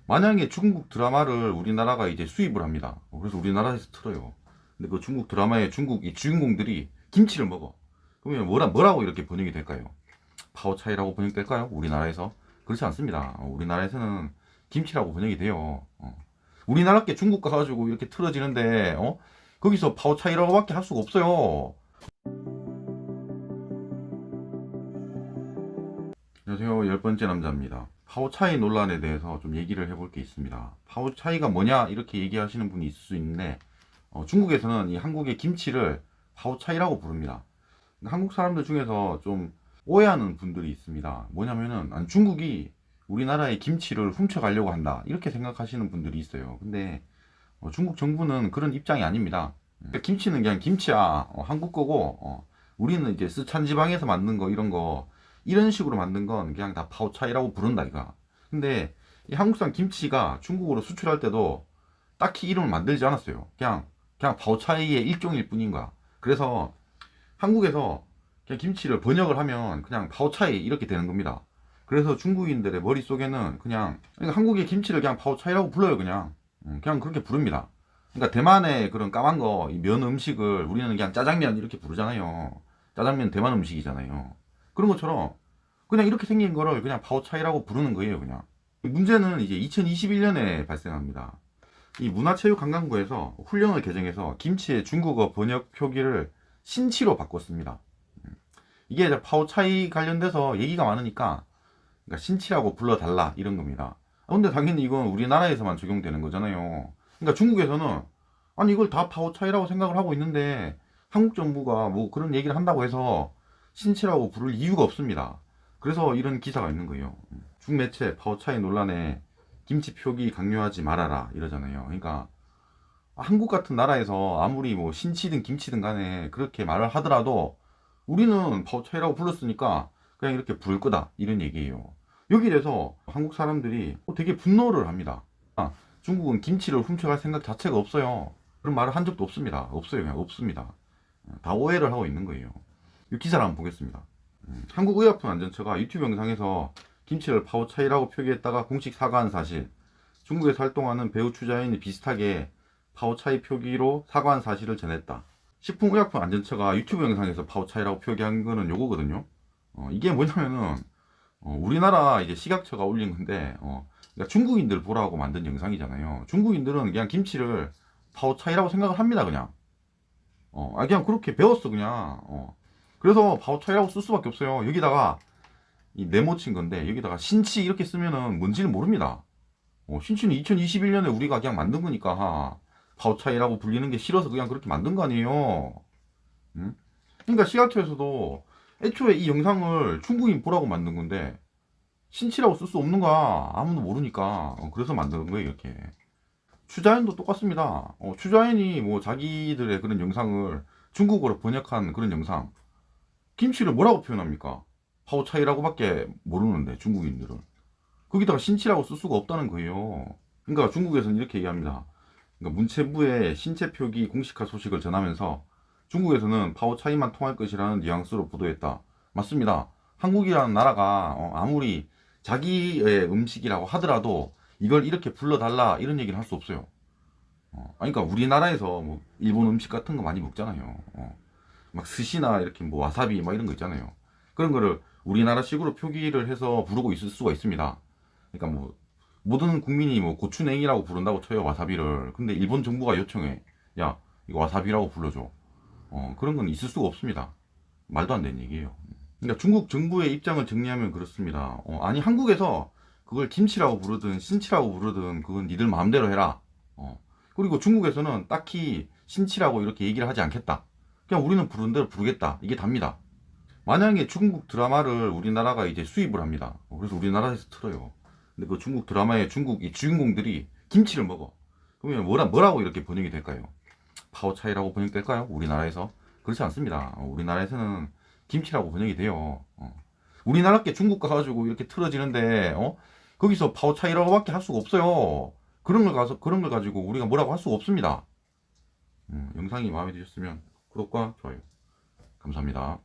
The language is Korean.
만약에 중국 드라마를 우리나라가 이제 수입을 합니다. 그래서 우리나라에서 틀어요. 근데 그 중국 드라마의 중국 이 주인공들이 김치를 먹어. 그러면 뭐라고 이렇게 번역이 될까요? 파오차이라고 번역될까요? 우리나라에서? 그렇지 않습니다. 우리나라에서는 김치라고 번역이 돼요. 우리나라께 중국 가가지고 이렇게 틀어지는데, 거기서 파오차이라고밖에 할 수가 없어요. 안녕하세요. 10번째 남자입니다. 파오차이 논란에 대해서 좀 얘기를 해볼 게 있습니다. 파오차이가 뭐냐 이렇게 얘기하시는 분이 있을 수 있는데, 중국에서는 이 한국의 김치를 파오차이라고 부릅니다. 한국 사람들 중에서 좀 오해하는 분들이 있습니다. 뭐냐면은 중국이 우리나라의 김치를 훔쳐가려고 한다 이렇게 생각하시는 분들이 있어요. 근데 중국 정부는 그런 입장이 아닙니다. 그러니까 김치는 그냥 김치야, 한국 거고, 우리는 이제 스촨 지방에서 만든 거 이런 거 이런 식으로 만든 건 그냥 다 파오차이라고 부른다 이가. 근데 이 한국산 김치가 중국으로 수출할 때도 딱히 이름을 만들지 않았어요. 그냥 파오차이의 일종일 뿐인 거야. 그래서 한국에서 그냥 김치를 번역을 하면 그냥 파오차이 이렇게 되는 겁니다. 그래서 중국인들의 머릿속에는 그러니까 한국의 김치를 그냥 파오차이라고 불러요. 그냥 그렇게 부릅니다. 그러니까 대만의 그런 까만 거, 이 면 음식을 우리는 그냥 짜장면 이렇게 부르잖아요. 짜장면 대만 음식이잖아요. 그런 것처럼 그냥 이렇게 생긴 거를 그냥 파오차이라고 부르는 거예요. 그냥. 문제는 이제 2021년에 발생합니다. 이 문화체육관광부에서 훈령을 개정해서 김치의 중국어 번역 표기를 신치로 바꿨습니다. 이게 이제 파오차이 관련돼서 얘기가 많으니까 그러니까 신치라고 불러달라 이런 겁니다. 근데 당연히 이건 우리나라에서만 적용되는 거잖아요. 그러니까 중국에서는 아니 이걸 다 파오차이라고 생각을 하고 있는데 한국 정부가 뭐 그런 얘기를 한다고 해서 신치라고 부를 이유가 없습니다. 그래서 이런 기사가 있는 거예요. 중매체 파오차이 논란에 김치 표기 강요하지 말아라 이러잖아요. 그러니까 한국 같은 나라에서 아무리 뭐 신치든 김치든 간에 그렇게 말을 하더라도 우리는 파오차이라고 불렀으니까 그냥 이렇게 부를 거다 이런 얘기예요. 여기에 대해서 한국 사람들이 되게 분노를 합니다. 중국은 김치를 훔쳐갈 생각 자체가 없어요. 그런 말을 한 적도 없습니다. 없어요. 그냥 없습니다. 다 오해를 하고 있는 거예요. 이 기사를 한번 보겠습니다. 한국의약품안전처가 유튜브 영상에서 김치를 파오차이라고 표기했다가 공식 사과한 사실, 중국에서 활동하는 배우 추자인이 비슷하게 파오차이 표기로 사과한 사실을 전했다. 식품의약품안전처가 유튜브 영상에서 파오차이라고 표기한 거는 요거거든요. 이게 뭐냐면은 우리나라 이제 식약처가 올린 건데 그러니까 중국인들 보라고 만든 영상이잖아요. 중국인들은 그냥 김치를 파오차이라고 생각을 합니다. 그냥 그렇게 배웠어 그냥. 그래서 파오차이라고 쓸 수밖에 없어요. 여기다가 이 네모친 건데 여기다가 신치 이렇게 쓰면은 뭔지는 모릅니다. 신치는 2021년에 우리가 그냥 만든 거니까 파오차이라고 불리는 게 싫어서 그냥 그렇게 만든 거 아니에요. 응? 그러니까 식약처에서도 애초에 이 영상을 중국인 보라고 만든 건데 신치라고 쓸 수 없는 거야. 아무도 모르니까. 그래서 만드는 거예요 이렇게. 추자인도 똑같습니다. 추자인이 뭐 자기들의 그런 영상을 중국어로 번역한 그런 영상 김치를 뭐라고 표현합니까? 파오차이라고밖에 모르는데 중국인들은 거기다가 신치라고 쓸 수가 없다는 거예요. 그러니까 중국에서는 이렇게 얘기합니다. 그러니까 문체부의 신체 표기 공식화 소식을 전하면서 중국에서는 파오차이만 통할 것이라는 뉘앙스로 보도했다. 맞습니다. 한국이라는 나라가 아무리 자기의 음식이라고 하더라도 이걸 이렇게 불러달라 이런 얘기를 할 수 없어요. 그러니까 우리나라에서 뭐 일본 음식 같은 거 많이 먹잖아요. 막 스시나 이렇게 뭐 와사비 막 이런 거 있잖아요. 그런 거를 우리나라식으로 표기를 해서 부르고 있을 수가 있습니다. 그러니까 뭐 모든 국민이 뭐 고추냉이라고 부른다고 쳐요 와사비를. 근데 일본 정부가 요청해. 야 이거 와사비라고 불러줘. 그런 건 있을 수가 없습니다. 말도 안 되는 얘기예요. 그러니까 중국 정부의 입장을 정리하면 그렇습니다. 아니 한국에서 그걸 김치라고 부르든 신치라고 부르든 그건 니들 마음대로 해라. 그리고 중국에서는 딱히 신치라고 이렇게 얘기를 하지 않겠다. 그냥 우리는 부르는 대로 부르겠다. 이게 답니다. 만약에 중국 드라마를 우리나라가 이제 수입을 합니다. 그래서 우리나라에서 틀어요. 근데 그 중국 드라마의 중국 이 주인공들이 김치를 먹어. 그러면 뭐라고 이렇게 번역이 될까요? 파오차이라고 번역될까요? 우리나라에서? 그렇지 않습니다. 우리나라에서는 김치라고 번역이 돼요. 우리나라께 중국 가가지고 이렇게 틀어지는데, 거기서 파오차이라고밖에 할 수가 없어요. 그런 걸 가지고 우리가 뭐라고 할 수가 없습니다. 영상이 마음에 드셨으면 구독과 좋아요. 감사합니다.